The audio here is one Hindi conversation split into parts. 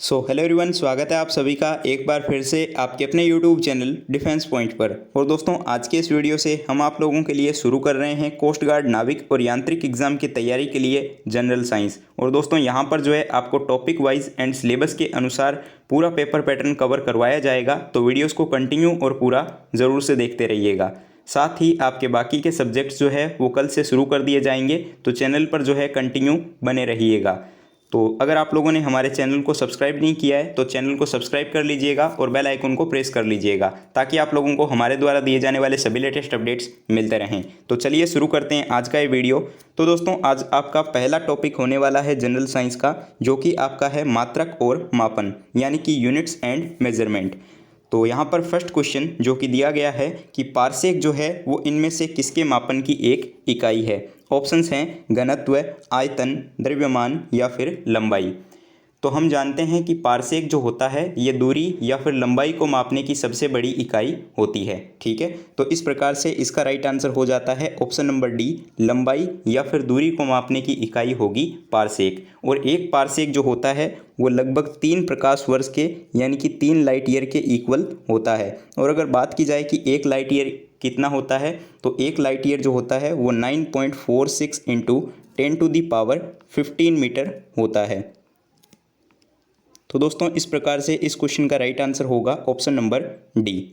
हेलो एवरीवन, स्वागत है आप सभी का एक बार फिर से आपके अपने यूट्यूब चैनल डिफेंस पॉइंट पर। और दोस्तों, आज के इस वीडियो से हम आप लोगों के लिए शुरू कर रहे हैं कोस्ट गार्ड नाविक और यांत्रिक एग्जाम की तैयारी के लिए जनरल साइंस। और दोस्तों, यहाँ पर जो है आपको टॉपिक वाइज एंड सिलेबस के अनुसार पूरा पेपर पैटर्न कवर करवाया जाएगा, तो वीडियोज़ को कंटिन्यू और पूरा ज़रूर से देखते रहिएगा। साथ ही आपके बाकी के सब्जेक्ट्स जो है वो कल से शुरू कर दिए जाएंगे, तो चैनल पर जो है कंटिन्यू बने रहिएगा। तो अगर आप लोगों ने हमारे चैनल को सब्सक्राइब नहीं किया है तो चैनल को सब्सक्राइब कर लीजिएगा और बेल आइकन को प्रेस कर लीजिएगा, ताकि आप लोगों को हमारे द्वारा दिए जाने वाले सभी लेटेस्ट अपडेट्स मिलते रहें। तो चलिए शुरू करते हैं आज का ये वीडियो। तो दोस्तों, आज आपका पहला टॉपिक होने वाला है जनरल साइंस का, जो कि आपका है मात्रक और मापन, यानी कि यूनिट्स एंड मेजरमेंट। तो यहाँ पर फर्स्ट क्वेश्चन जो कि दिया गया है कि पारसेक जो है वो इनमें से किसके मापन की एक इकाई है। ऑप्शंस हैं घनत्व, आयतन, द्रव्यमान या फिर लंबाई। तो हम जानते हैं कि पारसेक जो होता है ये दूरी या फिर लंबाई को मापने की सबसे बड़ी इकाई होती है। ठीक है, तो इस प्रकार से इसका राइट आंसर हो जाता है ऑप्शन नंबर डी, लंबाई या फिर दूरी को मापने की इकाई होगी पारसेक। और एक पारसेक जो होता है वो लगभग 3 प्रकाश वर्ष के यानी कि 3 लाइट ईयर के इक्वल होता है। और अगर बात की जाए कि 1 लाइट ईयर कितना होता है, तो 1 लाइट ईयर जो होता है वो 9.46 इंटू 10⁻15 मीटर होता है। तो दोस्तों, इस प्रकार से इस क्वेश्चन का राइट आंसर होगा ऑप्शन नंबर डी।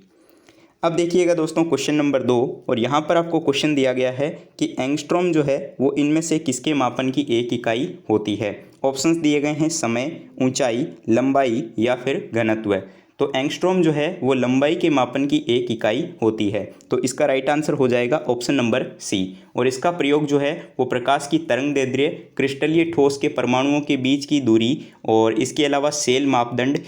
अब देखिएगा दोस्तों, क्वेश्चन नंबर 2, और यहाँ पर आपको क्वेश्चन दिया गया है कि एंगस्ट्रॉम जो है वो इनमें से किसके मापन की एक इकाई होती है। ऑप्शंस दिए गए हैं समय, ऊंचाई, लंबाई या फिर घनत्व। तो एंगस्ट्रॉम जो है वो लंबाई के मापन की एक इकाई होती है। तो इसका राइट आंसर हो जाएगा ऑप्शन नंबर सी। और इसका प्रयोग जो है वो प्रकाश की तरंगदैर्ध्य, क्रिस्टलीय ठोस के परमाणुओं के बीच की दूरी और इसके अलावा सेल मापदंड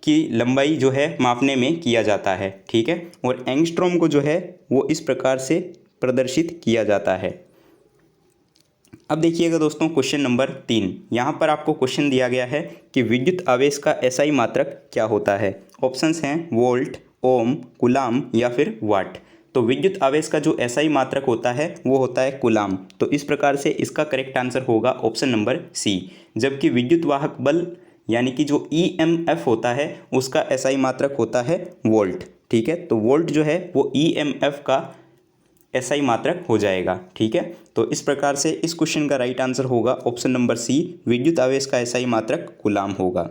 की लंबाई जो है मापने में किया जाता है। ठीक है, और एंगस्ट्रॉम को जो है वो इस प्रकार से प्रदर्शित किया जाता है। अब देखिएगा दोस्तों, क्वेश्चन नंबर 3, यहाँ पर आपको क्वेश्चन दिया गया है कि विद्युत आवेश का एसआई मात्रक क्या होता है। ऑप्शंस हैं वोल्ट, ओम, कूलाम या फिर वाट। तो विद्युत आवेश का जो एसआई मात्रक होता है वो होता है कूलाम। तो इस प्रकार से इसका करेक्ट आंसर होगा ऑप्शन नंबर सी। जबकि विद्युत वाहक बल यानी कि जो ईएमएफ होता है उसका एसआई मात्रक होता है वोल्ट। ठीक है, तो वोल्ट जो है वो ईएमएफ का एसआई मात्रक हो जाएगा। ठीक है, तो इस प्रकार से इस क्वेश्चन का राइट आंसर होगा ऑप्शन नंबर सी, विद्युत आवेश का एसआई मात्रक कूलाम होगा।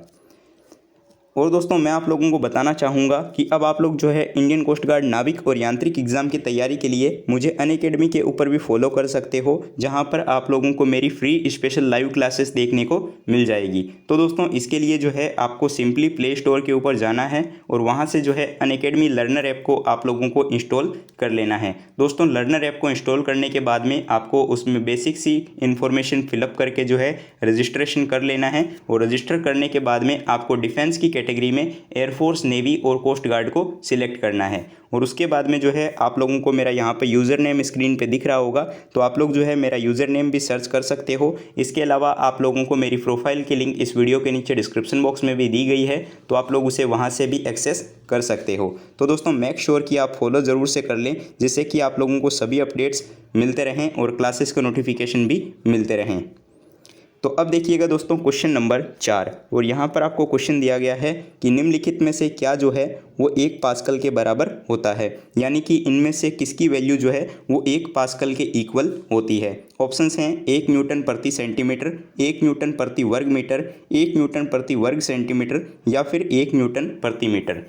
और दोस्तों, मैं आप लोगों को बताना चाहूँगा कि अब आप लोग जो है इंडियन कोस्ट गार्ड नाविक और यांत्रिक एग्जाम की तैयारी के लिए मुझे अनअकैडमी के ऊपर भी फॉलो कर सकते हो, जहां पर आप लोगों को मेरी फ्री स्पेशल लाइव क्लासेस देखने को मिल जाएगी। तो दोस्तों, इसके लिए जो है आपको सिंपली प्ले स्टोर के ऊपर जाना है और वहाँ से जो है अनअकैडमी लर्नर ऐप को आप लोगों को इंस्टॉल कर लेना है। दोस्तों, लर्नर ऐप को इंस्टॉल करने के बाद में आपको उसमें बेसिक सी इन्फॉर्मेशन फिलअप करके जो है रजिस्ट्रेशन कर लेना है। और रजिस्टर करने के बाद में आपको डिफेंस की कैटेगरी में एयरफोर्स, नेवी और कोस्ट गार्ड को सिलेक्ट करना है। और उसके बाद में जो है आप लोगों को मेरा यहाँ पे यूज़र नेम स्क्रीन पे दिख रहा होगा, तो आप लोग जो है मेरा यूज़र नेम भी सर्च कर सकते हो। इसके अलावा आप लोगों को मेरी प्रोफाइल की लिंक इस वीडियो के नीचे डिस्क्रिप्शन बॉक्स में भी दी गई है, तो आप लोग उसे वहाँ से भी एक्सेस कर सकते हो। तो दोस्तों, मेक श्योर कि आप फॉलो ज़रूर से कर लें, जिससे कि आप लोगों को सभी अपडेट्स मिलते रहें और क्लासेस के नोटिफिकेशन भी मिलते रहें। तो अब देखिएगा दोस्तों, क्वेश्चन नंबर 4, और यहाँ पर आपको क्वेश्चन दिया गया है कि निम्नलिखित में से क्या जो है वो 1 पास्कल के बराबर होता है, यानी कि इनमें से किसकी वैल्यू जो है वो 1 पास्कल के इक्वल होती है। ऑप्शंस हैं 1 न्यूटन प्रति सेंटीमीटर, 1 न्यूटन प्रति वर्ग मीटर, 1 न्यूटन प्रति वर्ग सेंटीमीटर या फिर 1 न्यूटन प्रति मीटर।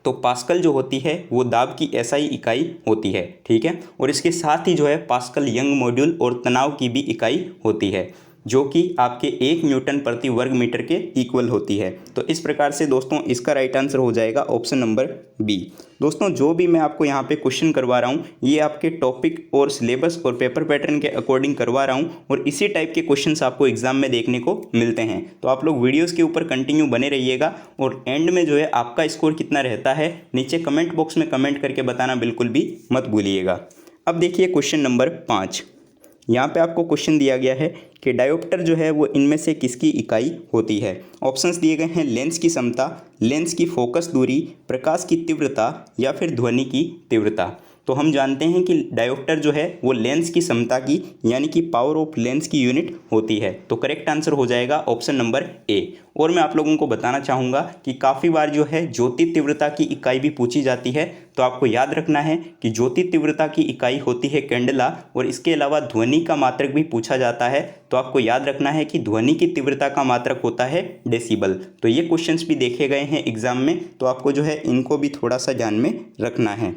तो पास्कल जो होती है वो दाब की एसआई इकाई होती है। ठीक है, और इसके साथ ही जो है पास्कल यंग मॉड्यूल और तनाव की भी इकाई होती है, जो कि आपके 1 न्यूटन प्रति वर्ग मीटर के इक्वल होती है। तो इस प्रकार से दोस्तों इसका राइट आंसर हो जाएगा ऑप्शन नंबर बी। दोस्तों, जो भी मैं आपको यहाँ पे क्वेश्चन करवा रहा हूँ ये आपके टॉपिक और सिलेबस और पेपर पैटर्न के अकॉर्डिंग करवा रहा हूँ, और इसी टाइप के क्वेश्चंस आपको एग्जाम में देखने को मिलते हैं। तो आप लोग वीडियोज़ के ऊपर कंटिन्यू बने रहिएगा, और एंड में जो है आपका स्कोर कितना रहता है नीचे कमेंट बॉक्स में कमेंट करके बताना बिल्कुल भी मत भूलिएगा। अब देखिए क्वेश्चन नंबर 5, यहाँ पे आपको क्वेश्चन दिया गया है कि डायोप्टर जो है वो इनमें से किसकी इकाई होती है। ऑप्शंस दिए गए हैं लेंस की समता, लेंस की फोकस दूरी, प्रकाश की तीव्रता या फिर ध्वनि की तीव्रता। तो हम जानते हैं कि डायोप्टर जो है वो लेंस की समता की यानी कि पावर ऑफ लेंस की यूनिट होती है। तो करेक्ट आंसर हो जाएगा ऑप्शन नंबर ए। और मैं आप लोगों को बताना चाहूँगा कि काफ़ी बार जो है ज्योति तीव्रता की इकाई भी पूछी जाती है। तो आपको याद रखना है कि ज्योति तीव्रता की इकाई होती है कैंडला, और इसके अलावा ध्वनि का मात्रक भी पूछा जाता है। तो आपको याद रखना है कि ध्वनि की तीव्रता का मात्रक होता है डेसिबल। तो ये क्वेश्चंस भी देखे गए हैं एग्जाम में, तो आपको जो है इनको भी थोड़ा सा ध्यान में रखना है।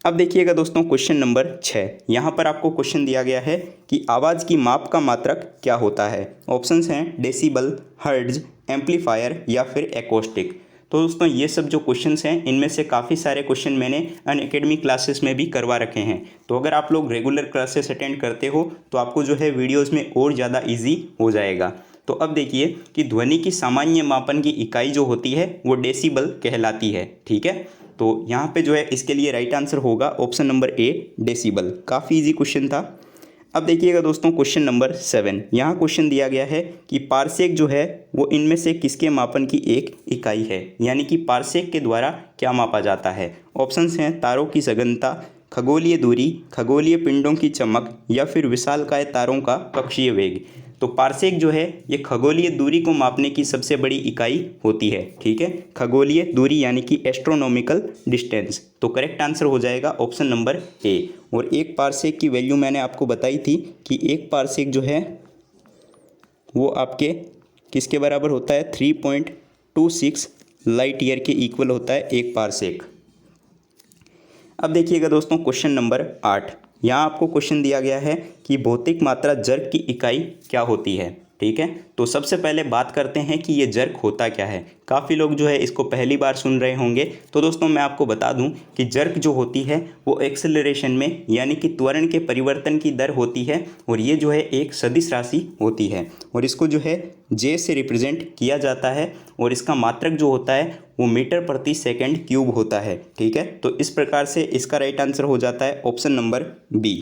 अब देखिएगा दोस्तों क्वेश्चन नंबर 6। यहाँ पर आपको क्वेश्चन दिया गया है कि आवाज़ की माप का मात्रक क्या होता है। ऑप्शंस हैं डेसिबल, हर्ट्ज, एम्पलीफायर या फिर एक्रोस्टिक। तो दोस्तों ये सब जो क्वेश्चंस हैं इनमें से काफ़ी सारे क्वेश्चन मैंने अनअकैडमी क्लासेस में भी करवा रखे हैं। तो अगर आप लोग रेगुलर क्लासेस अटेंड करते हो तो आपको जो है वीडियोज़ में और ज़्यादा ईजी हो जाएगा। तो अब देखिए कि ध्वनि की सामान्य मापन की इकाई जो होती है वो डेसिबल कहलाती है। ठीक है, तो यहाँ पे जो है इसके लिए राइट आंसर होगा ऑप्शन नंबर ए, डेसिबल। काफ़ी इजी क्वेश्चन था। अब देखिएगा दोस्तों क्वेश्चन नंबर 7। यहाँ क्वेश्चन दिया गया है कि पारसेक जो है वो इनमें से किसके मापन की एक इकाई है, यानी कि पारसेक के द्वारा क्या मापा जाता है। ऑप्शंस हैं तारों की सघनता, खगोलीय दूरी, खगोलीय पिंडों की चमक या फिर विशालकाय तारों का कक्षीय वेग। तो पारसेक जो है ये खगोलीय दूरी को मापने की सबसे बड़ी इकाई होती है। ठीक है, खगोलीय दूरी यानी कि एस्ट्रोनॉमिकल डिस्टेंस। तो करेक्ट आंसर हो जाएगा ऑप्शन नंबर ए। और एक पारसेक की वैल्यू मैंने आपको बताई थी कि एक पारसेक जो है वो आपके किसके बराबर होता है, 3.26 लाइट ईयर के इक्वल होता है एक पारसेक। अब देखिएगा दोस्तों क्वेश्चन नंबर 8। यहाँ आपको क्वेश्चन दिया गया है कि भौतिक मात्रा जर्क की इकाई क्या होती है। ठीक है, तो सबसे पहले बात करते हैं कि ये जर्क होता क्या है। काफ़ी लोग जो है इसको पहली बार सुन रहे होंगे। तो दोस्तों मैं आपको बता दूं कि जर्क जो होती है वो एक्सेलरेशन में यानी कि त्वरण के परिवर्तन की दर होती है, और ये जो है एक सदिश राशि होती है, और इसको जो है जे से रिप्रेजेंट किया जाता है, और इसका मात्रक जो होता है वो मीटर प्रति सेकंड क्यूब होता है। ठीक है, तो इस प्रकार से इसका राइट आंसर हो जाता है ऑप्शन नंबर बी।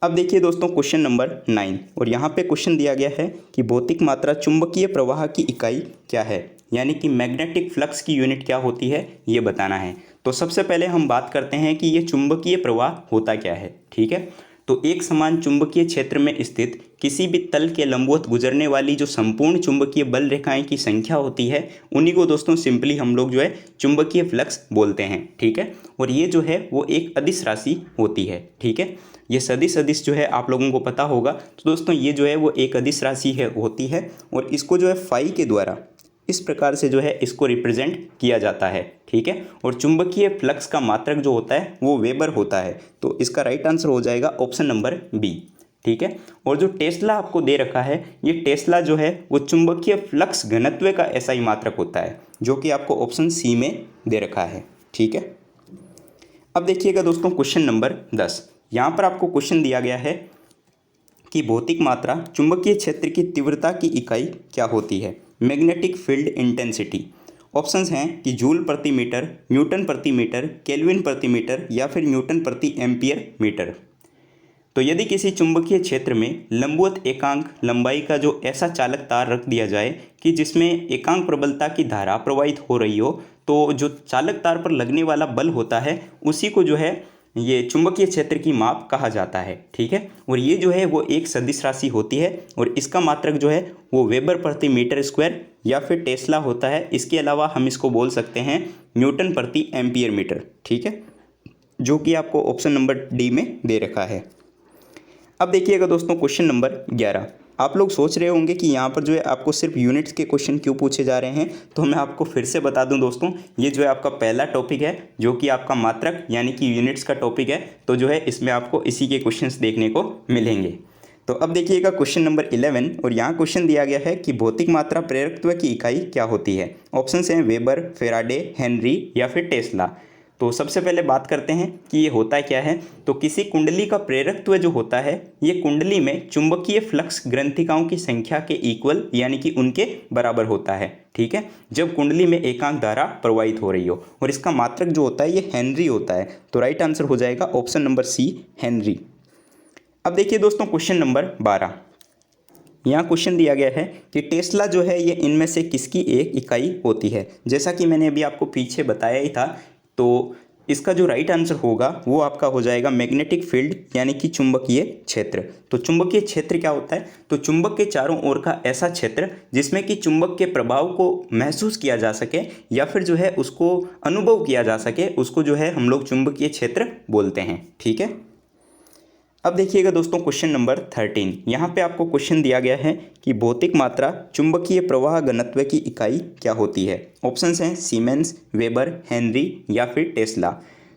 अब देखिए दोस्तों क्वेश्चन नंबर 9। और यहाँ पे क्वेश्चन दिया गया है कि भौतिक मात्रा चुंबकीय प्रवाह की इकाई क्या है, यानी कि मैग्नेटिक फ्लक्स की यूनिट क्या होती है ये बताना है। तो सबसे पहले हम बात करते हैं कि ये चुंबकीय प्रवाह होता क्या है। ठीक है, तो एक समान चुंबकीय क्षेत्र में स्थित किसी भी तल के लंबवत गुजरने वाली जो संपूर्ण चुंबकीय बल रेखाएं की संख्या होती है उन्हीं को दोस्तों सिंपली हम लोग जो है चुंबकीय फ्लक्स बोलते हैं। ठीक है, और ये जो है वो एक अदिश राशि होती है। ठीक है, ये सदिश अदिश जो है आप लोगों को पता होगा। तो दोस्तों ये जो है वो एक अदिश राशि है होती है, और इसको जो है फाई के द्वारा इस प्रकार से जो है इसको रिप्रेजेंट किया जाता है। ठीक है, और चुंबकीय फ्लक्स का मात्रक जो होता है वो वेबर होता है। तो इसका राइट आंसर हो जाएगा ऑप्शन नंबर बी। ठीक है, और जो टेस्ला आपको दे रखा है ये टेस्ला जो है वो चुंबकीय फ्लक्स घनत्व का एसआई मात्रक होता है, जो कि आपको ऑप्शन सी में दे रखा है। ठीक है, अब देखिएगा दोस्तों क्वेश्चन नंबर 10। यहाँ पर आपको क्वेश्चन दिया गया है कि भौतिक मात्रा चुंबकीय क्षेत्र की तीव्रता की इकाई क्या होती है, मैग्नेटिक फील्ड इंटेंसिटी। ऑप्शंस हैं कि जूल प्रति मीटर, न्यूटन प्रति मीटर, केल्विन प्रति मीटर या फिर न्यूटन प्रति एम्पियर मीटर। तो यदि किसी चुंबकीय क्षेत्र में लंबवत एकांक लंबाई का जो ऐसा चालक तार रख दिया जाए कि जिसमें एकांक प्रबलता की धारा प्रवाहित हो रही हो, तो जो चालक तार पर लगने वाला बल होता है उसी को जो है ये चुंबकीय क्षेत्र की माप कहा जाता है। ठीक है, और ये जो है वो एक सदिश राशि होती है, और इसका मात्रक जो है वो वेबर प्रति मीटर स्क्वायर या फिर टेस्ला होता है। इसके अलावा हम इसको बोल सकते हैं न्यूटन प्रति एम्पियर मीटर। ठीक है, जो कि आपको ऑप्शन नंबर डी में दे रखा है। अब देखिएगा दोस्तों क्वेश्चन नंबर 11। आप लोग सोच रहे होंगे कि यहाँ पर जो है आपको सिर्फ यूनिट्स के क्वेश्चन क्यों पूछे जा रहे हैं। तो मैं आपको फिर से बता दूं दोस्तों, ये जो है आपका पहला टॉपिक है जो कि आपका मात्रक यानी कि यूनिट्स का टॉपिक है। तो जो है इसमें आपको इसी के क्वेश्चंस देखने को मिलेंगे। तो अब देखिएगा क्वेश्चन नंबर 11। और यहाँ क्वेश्चन दिया गया है कि भौतिक मात्रा प्रेरकत्व की इकाई क्या होती है। ऑप्शन हैं वेबर, फेराडे, हेनरी या फिर टेस्ला। तो सबसे पहले बात करते हैं कि ये होता क्या है। तो किसी कुंडली का प्रेरकत्व जो होता है ये कुंडली में चुंबकीय फ्लक्स ग्रंथिकाओं की संख्या के इक्वल यानी कि उनके बराबर होता है। ठीक है, जब कुंडली में एकांक धारा प्रवाहित हो रही हो, और इसका मात्रक जो होता है ये हेनरी होता है। तो राइट आंसर हो जाएगा ऑप्शन नंबर सी, हेनरी। अब देखिए दोस्तों क्वेश्चन नंबर 12। यहाँ क्वेश्चन दिया गया है कि टेस्ला जो है ये इनमें से किसकी एक इकाई होती है। जैसा कि मैंने अभी आपको पीछे बताया ही था, तो इसका जो राइट आंसर होगा वो आपका हो जाएगा मैग्नेटिक फील्ड यानी कि चुंबकीय क्षेत्र। तो चुंबकीय क्षेत्र क्या होता है? तो चुंबक के चारों ओर का ऐसा क्षेत्र जिसमें कि चुंबक के प्रभाव को महसूस किया जा सके या फिर जो है उसको अनुभव किया जा सके, उसको जो है हम लोग चुंबकीय क्षेत्र बोलते हैं। ठीक है, अब देखिएगा दोस्तों क्वेश्चन नंबर 13। यहाँ पे आपको क्वेश्चन दिया गया है कि भौतिक मात्रा चुंबकीय प्रवाह घनत्व की इकाई क्या होती है। ऑप्शंस हैं सीमेंस, वेबर, हेनरी या फिर टेस्ला।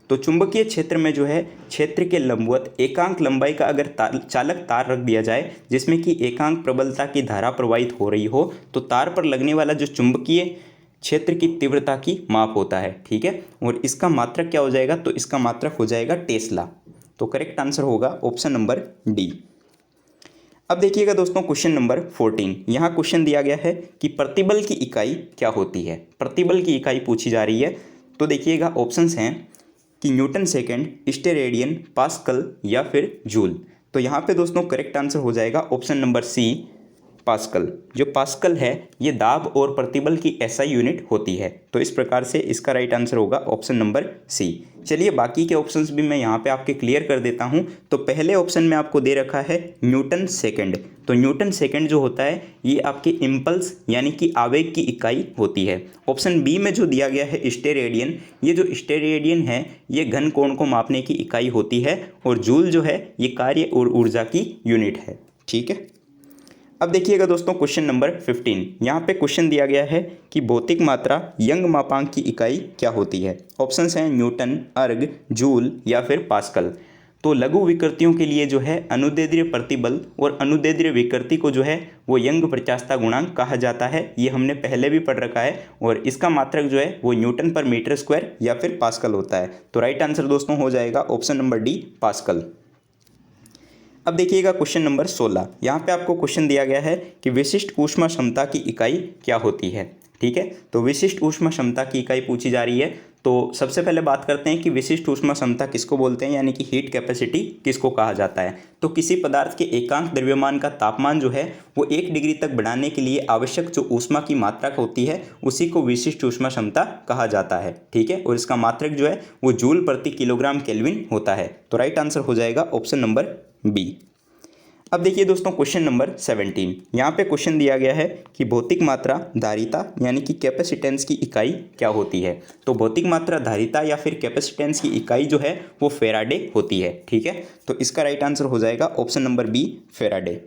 तो चुंबकीय क्षेत्र में जो है क्षेत्र के लंबवत एकांक लंबाई का अगर चालक तार रख दिया जाए जिसमें कि एकांक प्रबलता की धारा प्रवाहित हो रही हो तो तार पर लगने वाला जो चुंबकीय क्षेत्र की तीव्रता की माप होता है। ठीक है, और इसका मात्रक क्या हो जाएगा? तो इसका मात्रक हो जाएगा टेस्ला। तो करेक्ट आंसर होगा ऑप्शन नंबर डी। अब देखिएगा दोस्तों क्वेश्चन नंबर 14। यहाँ क्वेश्चन दिया गया है कि प्रतिबल की इकाई क्या होती है। प्रतिबल की इकाई पूछी जा रही है। तो देखिएगा ऑप्शंस हैं कि न्यूटन सेकेंड, स्टेरेडियन, पास्कल या फिर जूल। तो यहाँ पे दोस्तों करेक्ट आंसर हो जाएगा ऑप्शन नंबर सी, पास्कल। जो पास्कल है ये दाब और प्रतिबल की एसआई यूनिट होती है। तो इस प्रकार से इसका राइट आंसर होगा ऑप्शन नंबर सी। चलिए बाकी के ऑप्शंस भी मैं यहाँ पे आपके क्लियर कर देता हूँ। तो पहले ऑप्शन में आपको दे रखा है न्यूटन सेकंड। तो न्यूटन सेकंड जो होता है ये आपके इम्पल्स यानी कि आवेग की इकाई होती है। ऑप्शन बी में जो दिया गया है स्टेरेडियन, ये जो स्टेरेडियन है ये घन कोण को मापने की इकाई होती है और जूल जो है ये कार्य और ऊर्जा की यूनिट है। ठीक है, अब देखिएगा दोस्तों क्वेश्चन नंबर 15। यहाँ पे क्वेश्चन दिया गया है कि भौतिक मात्रा यंग मापांक की इकाई क्या होती है। ऑप्शंस हैं न्यूटन, अर्ग, जूल या फिर पास्कल। तो लघु विकृतियों के लिए जो है अनुदैर्ध्य प्रतिबल और अनुदैर्ध्य विकृति को जो है वो यंग प्रत्यास्थता गुणांक कहा जाता है। ये हमने पहले भी पढ़ रखा है और इसका मात्रक जो है वो न्यूटन पर मीटर स्क्वायर या फिर पास्कल होता है। तो राइट आंसर दोस्तों हो जाएगा ऑप्शन नंबर डी, पास्कल। अब देखिएगा क्वेश्चन नंबर 16। यहाँ पे आपको क्वेश्चन दिया गया है कि विशिष्ट ऊष्मा क्षमता की इकाई क्या होती है। ठीक है, तो विशिष्ट ऊष्मा क्षमता की इकाई पूछी जा रही है। तो सबसे पहले बात करते हैं कि विशिष्ट ऊष्मा क्षमता किसको बोलते हैं, यानी कि हीट कैपेसिटी किसको कहा जाता है। तो किसी पदार्थ के एकांक द्रव्यमान का तापमान जो है वो 1 डिग्री तक बढ़ाने के लिए आवश्यक जो ऊष्मा की मात्रा होती है उसी को विशिष्ट ऊष्मा क्षमता कहा जाता है। ठीक है, और इसका मात्रक जो है वो जूल प्रति किलोग्राम केल्विन होता है। तो राइट आंसर हो जाएगा ऑप्शन नंबर बी। अब देखिए दोस्तों क्वेश्चन नंबर 17। यहाँ पे क्वेश्चन दिया गया है कि भौतिक मात्रा धारिता यानी कि कैपेसिटेंस की इकाई क्या होती है। तो भौतिक मात्रा धारिता या फिर कैपेसिटेंस की इकाई जो है वो फेराडे होती है। ठीक है, तो इसका राइट आंसर हो जाएगा ऑप्शन नंबर बी, फेराडे।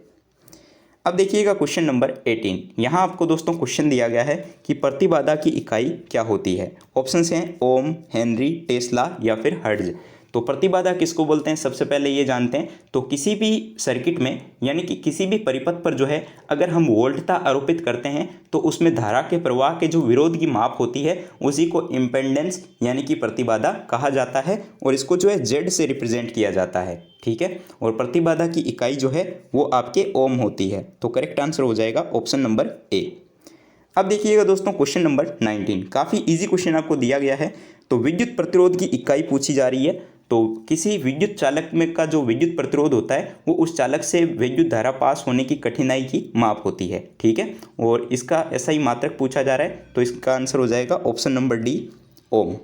अब देखिएगा क्वेश्चन नंबर 18। यहाँ आपको दोस्तों क्वेश्चन दिया गया है कि प्रतिबाधा की इकाई क्या होती है। ऑप्शंस हैं ओम, हेनरी, टेस्ला या फिर हर्ट्ज। तो प्रतिबाधा किसको बोलते हैं सबसे पहले ये जानते हैं। तो किसी भी सर्किट में यानी कि किसी भी परिपथ पर जो है अगर हम वोल्टता आरोपित करते हैं तो उसमें धारा के प्रवाह के जो विरोध की माप होती है उसी को इम्पेडेंस यानी कि प्रतिबाधा कहा जाता है और इसको जो है जेड से रिप्रेजेंट किया जाता है। ठीक है, और प्रतिबाधा की इकाई जो है वो आपके ओम होती है। तो करेक्ट आंसर हो जाएगा ऑप्शन नंबर ए। अब देखिएगा दोस्तों क्वेश्चन नंबर 19। काफ़ी इजी क्वेश्चन आपको दिया गया है। तो विद्युत प्रतिरोध की इकाई पूछी जा रही है। तो किसी विद्युत चालक में का जो विद्युत प्रतिरोध होता है वो उस चालक से विद्युत धारा पास होने की कठिनाई की माप होती है। ठीक है, और इसका ऐसा ही मात्रक पूछा जा रहा है। तो इसका आंसर हो जाएगा ऑप्शन नंबर डी, ओम।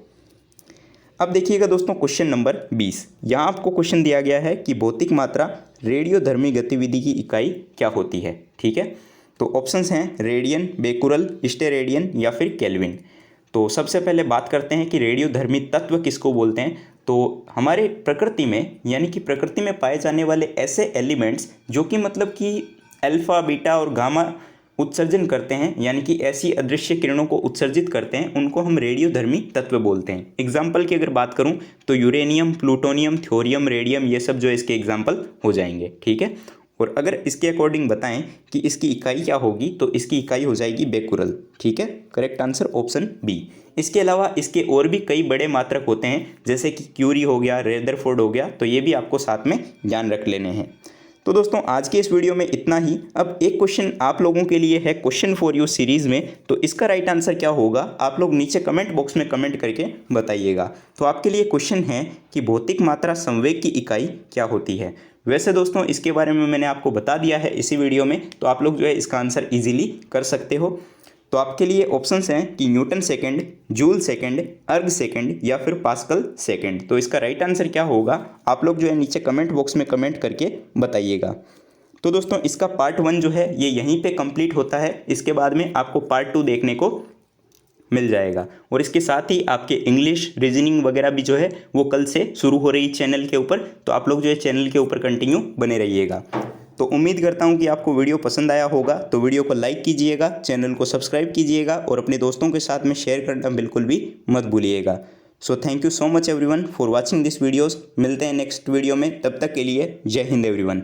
अब देखिएगा दोस्तों क्वेश्चन नंबर 20। यहाँ आपको क्वेश्चन दिया गया है कि भौतिक मात्रा रेडियोधर्मी गतिविधि की इकाई क्या होती है। ठीक है, तो ऑप्शंस हैं रेडियन, बेकुरल, स्टेरेडियन या फिर केल्विन। तो सबसे पहले बात करते हैं कि रेडियोधर्मी तत्व किसको बोलते हैं। तो हमारे प्रकृति में यानी कि प्रकृति में पाए जाने वाले ऐसे एलिमेंट्स जो कि मतलब कि अल्फा, बीटा और गामा उत्सर्जन करते हैं यानी कि ऐसी अदृश्य किरणों को उत्सर्जित करते हैं उनको हम रेडियोधर्मी तत्व बोलते हैं। एग्जाम्पल की अगर बात करूं तो यूरेनियम, प्लूटोनियम, थोरियम, रेडियम ये सब जो है इसके एग्जाम्पल हो जाएंगे। ठीक है, और अगर इसके अकॉर्डिंग बताएं कि इसकी इकाई क्या होगी तो इसकी इकाई हो जाएगी बेकुरल। ठीक है, करेक्ट आंसर ऑप्शन बी। इसके अलावा इसके और भी कई बड़े मात्रक होते हैं जैसे कि क्यूरी हो गया, रेदरफोर्ड हो गया। तो ये भी आपको साथ में ध्यान रख लेने हैं। तो दोस्तों आज के इस वीडियो में इतना ही। अब एक क्वेश्चन आप लोगों के लिए है क्वेश्चन फॉर यू सीरीज़ में। तो इसका राइट आंसर क्या होगा आप लोग नीचे कमेंट बॉक्स में कमेंट करके बताइएगा। तो आपके लिए क्वेश्चन है कि भौतिक मात्रा संवेग की इकाई क्या होती है। वैसे दोस्तों इसके बारे में मैंने आपको बता दिया है इसी वीडियो में, तो आप लोग जो है इसका आंसर इजीली कर सकते हो। तो आपके लिए ऑप्शंस हैं कि न्यूटन सेकंड, जूल सेकंड, अर्ग सेकंड या फिर पास्कल सेकंड। तो इसका राइट आंसर क्या होगा आप लोग जो है नीचे कमेंट बॉक्स में कमेंट करके बताइएगा। तो दोस्तों इसका पार्ट 1 जो है ये यहीं पे कंप्लीट होता है। इसके बाद में आपको पार्ट 2 देखने को मिल जाएगा। और इसके साथ ही आपके इंग्लिश, रीजनिंग वगैरह भी जो है वो कल से शुरू हो रही चैनल के ऊपर। तो आप लोग जो है चैनल के ऊपर कंटिन्यू बने रहिएगा। तो उम्मीद करता हूँ कि आपको वीडियो पसंद आया होगा। तो वीडियो को लाइक कीजिएगा, चैनल को सब्सक्राइब कीजिएगा और अपने दोस्तों के साथ में शेयर करना बिल्कुल भी मत भूलिएगा। So thank you so much everyone for watching this videos. मिलते हैं नेक्स्ट वीडियो में, तब तक के लिए जय हिंद एवरीवन।